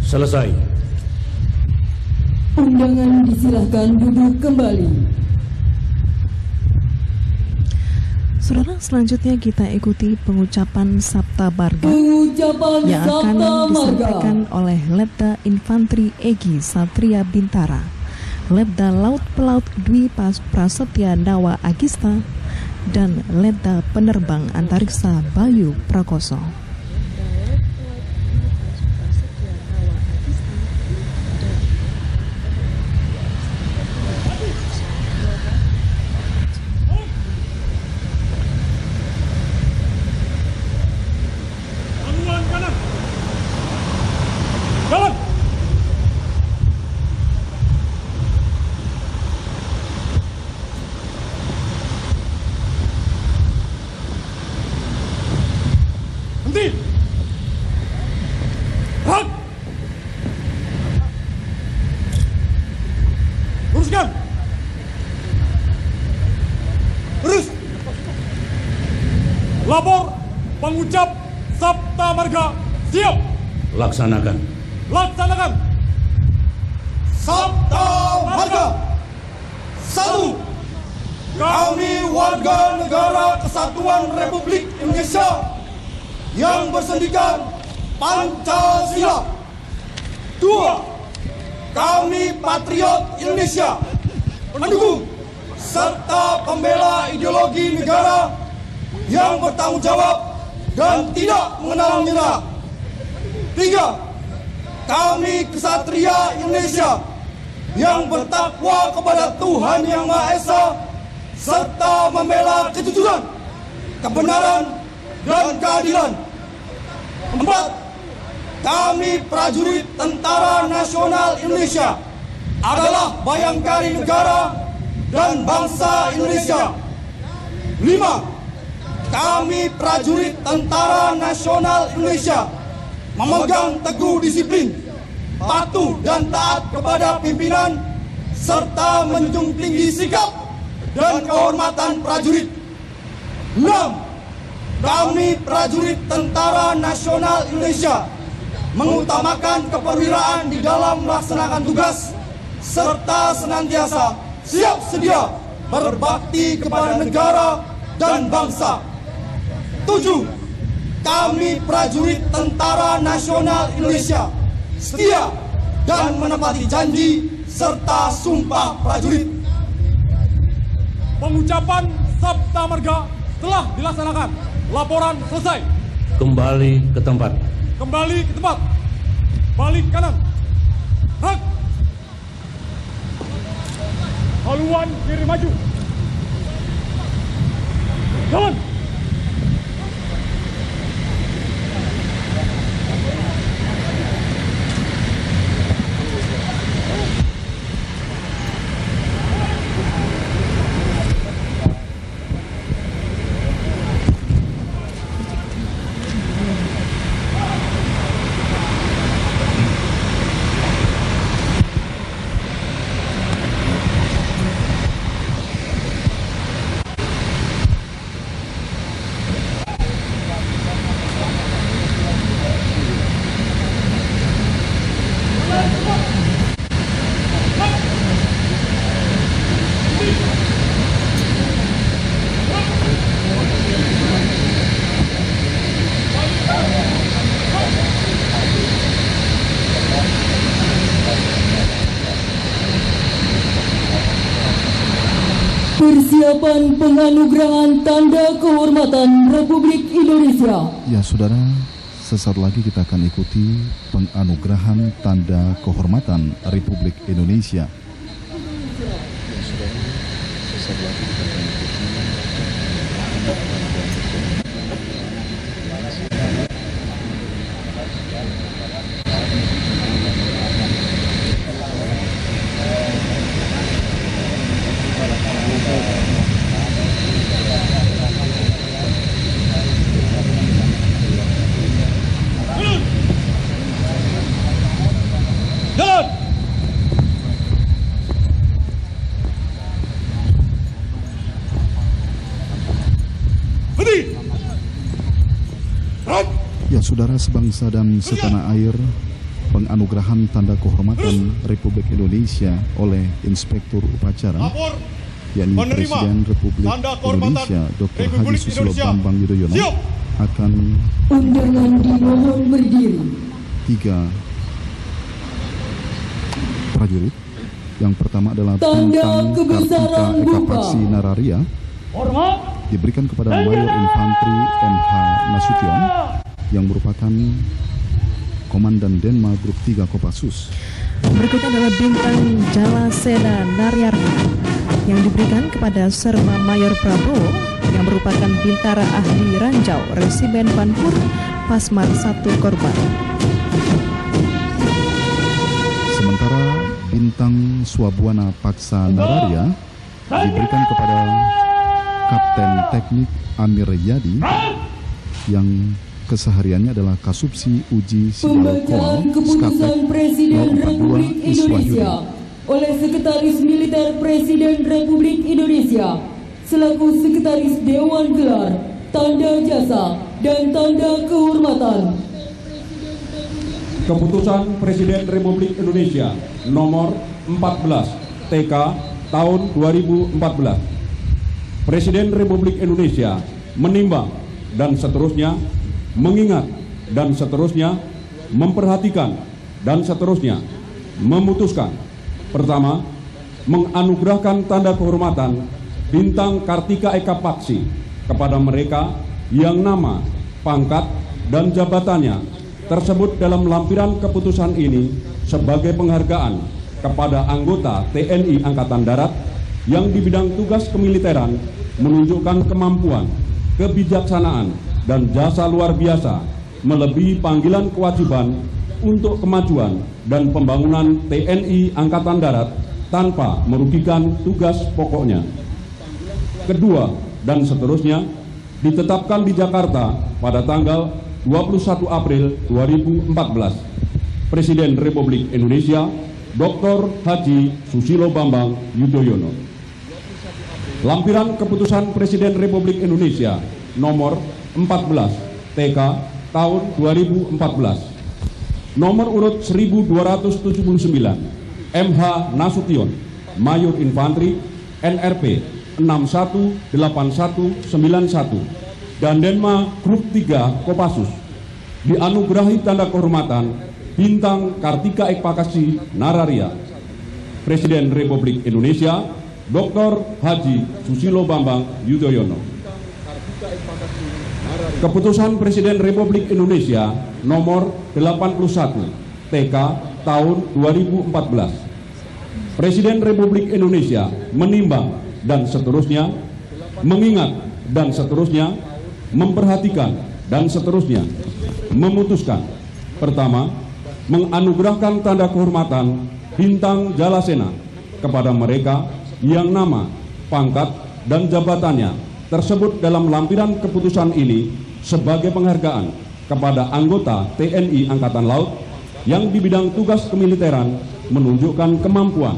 Selesai. Undangan disilahkan duduk kembali. Saudara, selanjutnya kita ikuti pengucapan Sabta Marga yang akan disampaikan oleh Letda Infantri Egy Satria Bintara, Letda Laut Pelaut Dwi Prasetya Nawa Agista, dan Letda Penerbang Antariksa Bayu Prakoso. Lapor pengucap Sabta Marga siap. Laksanakan. Laksanakan. Sabta Marga 1. Kami warga negara Kesatuan Republik Indonesia yang bersendikan Pancasila. 2. Kami patriot Indonesia, pendukung serta pembela ideologi negara yang bertanggung jawab dan tidak mengenal menyerah. 3. Kami kesatria Indonesia yang bertakwa kepada Tuhan Yang Maha Esa serta membela kejujuran, kebenaran, dan keadilan. 4. Kami prajurit Tentara Nasional Indonesia adalah bayangkari negara dan bangsa Indonesia. 5. Kami prajurit Tentara Nasional Indonesia memegang teguh disiplin, patuh dan taat kepada pimpinan, serta menjunjung tinggi sikap dan kehormatan prajurit. 6. Kami prajurit Tentara Nasional Indonesia mengutamakan keperwiraan di dalam melaksanakan tugas, serta senantiasa siap sedia berbakti kepada negara dan bangsa. 7. Kami prajurit Tentara Nasional Indonesia setia dan menepati janji serta sumpah prajurit. Pengucapan Sabta Marga telah dilaksanakan. Laporan selesai. Kembali ke tempat. Kembali ke tempat. Balik kanan. Hak. Haluan kiri maju. Jalan. Persiapan penganugerahan Tanda Kehormatan Republik Indonesia. Ya saudara, sesaat lagi kita akan ikuti penganugerahan Tanda Kehormatan Republik Indonesia. Ya saudara sebangsa dan setanah air, penganugerahan tanda kehormatan Republik Indonesia oleh Inspektur Upacara, yakni Presiden Republik Indonesia Dr. Haji Susilo Bambang Yudhoyono, akan undangan dimohon berdiri. 3 prajurit. Yang pertama adalah bintang Kartika Eka Paksi Nararia diberikan kepada Mayor Infantri MH Nasution yang merupakan Komandan Denma Grup 3 Kopassus. Berikutnya adalah bintang Jalasena Naryarna yang diberikan kepada Serma Mayor Prabowo yang merupakan Bintara Ahli Ranjau Resimen Banpur Pasmar 1 Korban. Sementara bintang Swabwana Paksa Nararia diberikan kepada Kapten Teknik Amir Yadi yang kesehariannya adalah Kasubsi Uji Sigal Koal Pembacaan keputusan Presiden 042 Republik Indonesia Iswahyudi. oleh Sekretaris Militer Presiden Republik Indonesia selaku Sekretaris Dewan Gelar, Tanda Jasa, dan Tanda Kehormatan. Keputusan Presiden Republik Indonesia nomor 14 TK tahun 2014. Presiden Republik Indonesia menimbang dan seterusnya mengingat dan seterusnya memperhatikan dan seterusnya memutuskan. Pertama, menganugerahkan tanda kehormatan bintang Kartika Eka Paksi kepada mereka yang nama, pangkat, dan jabatannya tersebut dalam lampiran keputusan ini sebagai penghargaan kepada anggota TNI Angkatan Darat yang di bidang tugas kemiliteran menunjukkan kemampuan, kebijaksanaan, dan jasa luar biasa melebihi panggilan kewajiban untuk kemajuan dan pembangunan TNI Angkatan Darat tanpa merugikan tugas pokoknya. Kedua, dan seterusnya ditetapkan di Jakarta pada tanggal 21 April 2014. Presiden Republik Indonesia Dr. Haji Susilo Bambang Yudhoyono. Lampiran keputusan Presiden Republik Indonesia nomor 14 TK tahun 2014. Nomor urut 1279 MH Nasution, Mayor Infantri NRP 618191 dan Denma Grup 3 Kopassus dianugerahi tanda kehormatan bintang Kartika Eka Paksi Nararia. Presiden Republik Indonesia Dr. Haji Susilo Bambang Yudhoyono. Keputusan Presiden Republik Indonesia nomor 81 TK tahun 2014. Presiden Republik Indonesia menimbang dan seterusnya mengingat dan seterusnya memperhatikan dan seterusnya memutuskan. Pertama, menganugerahkan tanda kehormatan bintang Jalasena kepada mereka yang nama, pangkat, dan jabatannya tersebut dalam lampiran keputusan ini sebagai penghargaan kepada anggota TNI Angkatan Laut yang di bidang tugas kemiliteran menunjukkan kemampuan,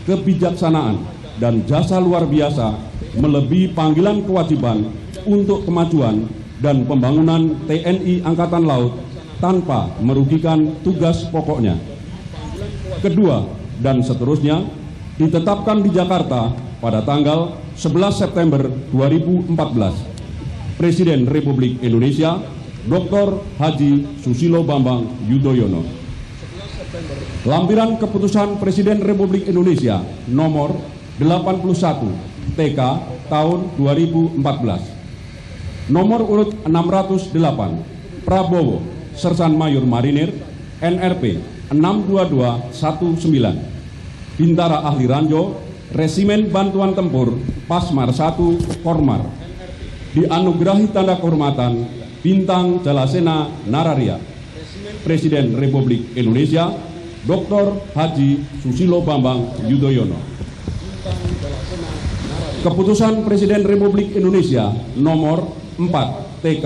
kebijaksanaan, dan jasa luar biasa melebihi panggilan kewajiban untuk kemajuan dan pembangunan TNI Angkatan Laut tanpa merugikan tugas pokoknya. Kedua, dan seterusnya ditetapkan di Jakarta pada tanggal 11 September 2014. Presiden Republik Indonesia Dr. Haji Susilo Bambang Yudhoyono. Lampiran keputusan Presiden Republik Indonesia nomor 81 TK tahun 2014. Nomor urut 608 Prabowo Sersan Mayor Marinir NRP 62219 Bintara Ahli Ranjau Resimen Bantuan Tempur Pasmar 1 Kormar dianugerahi tanda kehormatan bintang Jalasena Nararia. Presiden Republik Indonesia Dr. Haji Susilo Bambang Yudhoyono. Keputusan Presiden Republik Indonesia nomor 4 TK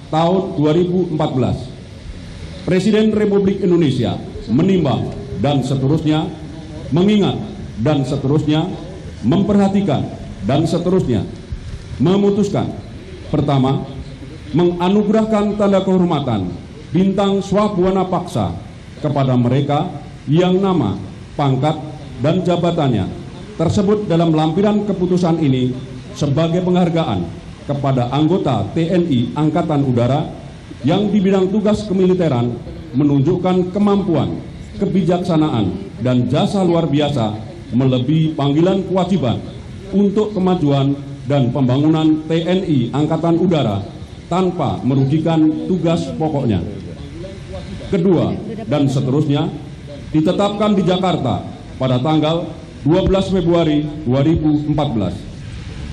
tahun 2014. Presiden Republik Indonesia menimbang dan seterusnya mengingat dan seterusnya memperhatikan dan seterusnya memutuskan. Pertama, menganugerahkan tanda kehormatan bintang Swabwana Paksa kepada mereka yang nama, pangkat, dan jabatannya tersebut dalam lampiran keputusan ini sebagai penghargaan kepada anggota TNI Angkatan Udara yang di bidang tugas kemiliteran menunjukkan kemampuan, kebijaksanaan, dan jasa luar biasa melebihi panggilan kewajiban untuk kemajuan dan pembangunan TNI Angkatan Udara tanpa merugikan tugas pokoknya. Kedua, dan seterusnya, ditetapkan di Jakarta pada tanggal 12 Februari 2014.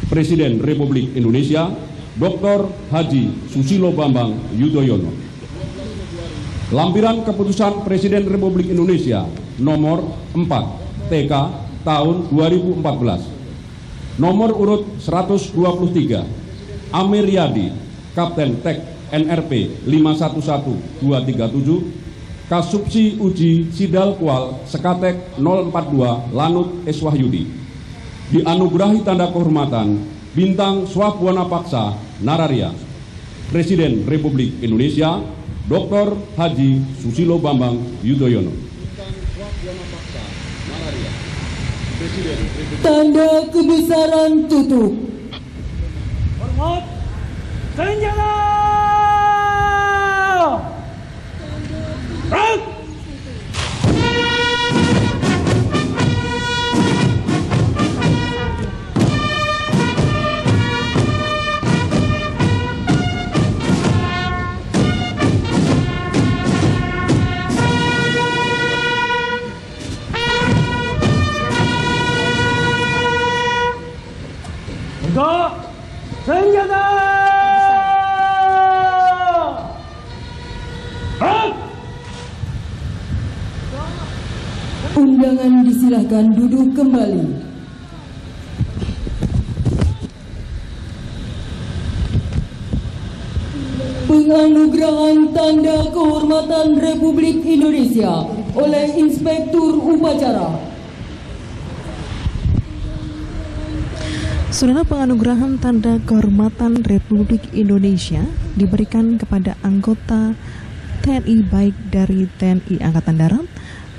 Presiden Republik Indonesia Dr. Haji Susilo Bambang Yudhoyono. Lampiran Keputusan Presiden Republik Indonesia nomor 4 TK tahun 2014. Nomor urut 123 Amir Yadi, Kapten Tek NRP 511237, Kasubsi Uji Sidal Kual Sekatek 042 Lanut Eswahyudi. Dianugerahi tanda kehormatan Bintang Swabwana Paksa Nararia. Presiden Republik Indonesia Dr. Haji Susilo Bambang Yudhoyono. Tanda kebesaran tutup. Hormat senjata. Rank. Senjata! Undangan disilahkan duduk kembali. Penganugerahan Tanda Kehormatan Republik Indonesia oleh Inspektur Upacara. Saudara, penganugerahan Tanda Kehormatan Republik Indonesia diberikan kepada anggota TNI baik dari TNI Angkatan Darat,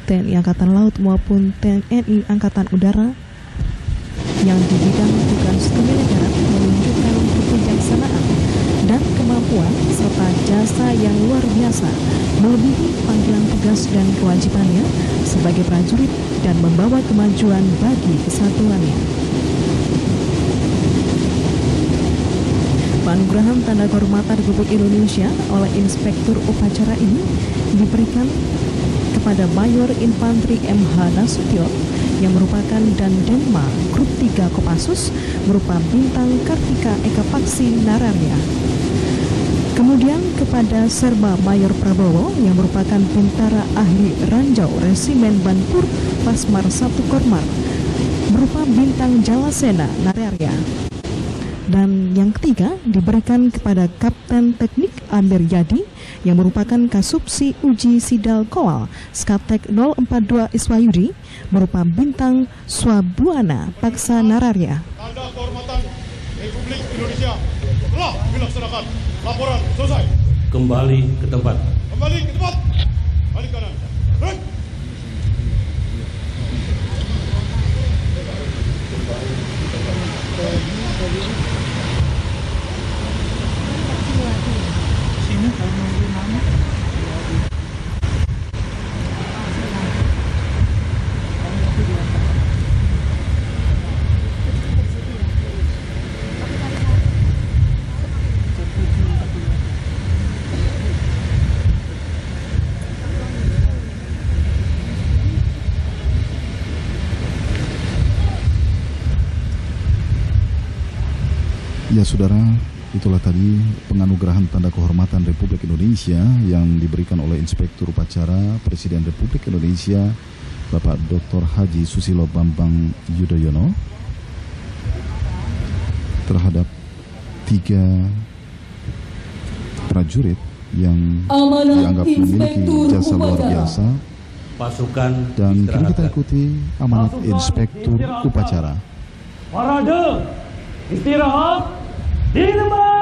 TNI Angkatan Laut maupun TNI Angkatan Udara yang di bidang tugas kemiliteran menunjukkan kebijaksanaan dan kemampuan serta jasa yang luar biasa melebihi panggilan tugas dan kewajibannya sebagai prajurit dan membawa kemajuan bagi kesatuannya. Penganugerahan Tanda Kehormatan Republik Indonesia oleh Inspektur Upacara ini diberikan kepada Mayor Infantri MH Nasution yang merupakan Dandenma Grup 3 Kopassus berupa Bintang Kartika Eka Paksi Nararia. Kemudian kepada Serba Mayor Prabowo yang merupakan Bintara Ahli Ranjau Resimen Banpur Pasmar 1 Kormar berupa Bintang Jalasena Nararia. Dan yang ketiga diberikan kepada Kapten Teknik Amir Yadi yang merupakan Kasubsi Uji Sidal Koal Skatek 042 Iswayudi berupa Bintang Swabwana Paksa Nararia. Tanda Kehormatan Republik Indonesia telah dilaksanakan. Laporan selesai. Kembali ke tempat. Kembali ke tempat. Balik kanan. Baik. Ya saudara, itulah tadi penganugerahan Tanda Kehormatan Republik Indonesia yang diberikan oleh Inspektur Upacara Presiden Republik Indonesia Bapak Dr. Haji Susilo Bambang Yudhoyono terhadap 3 prajurit yang dianggap memiliki jasa luar biasa. Pasukan Dan kini kita ikuti amanat Inspektur Upacara. Parade istirahat di tempat.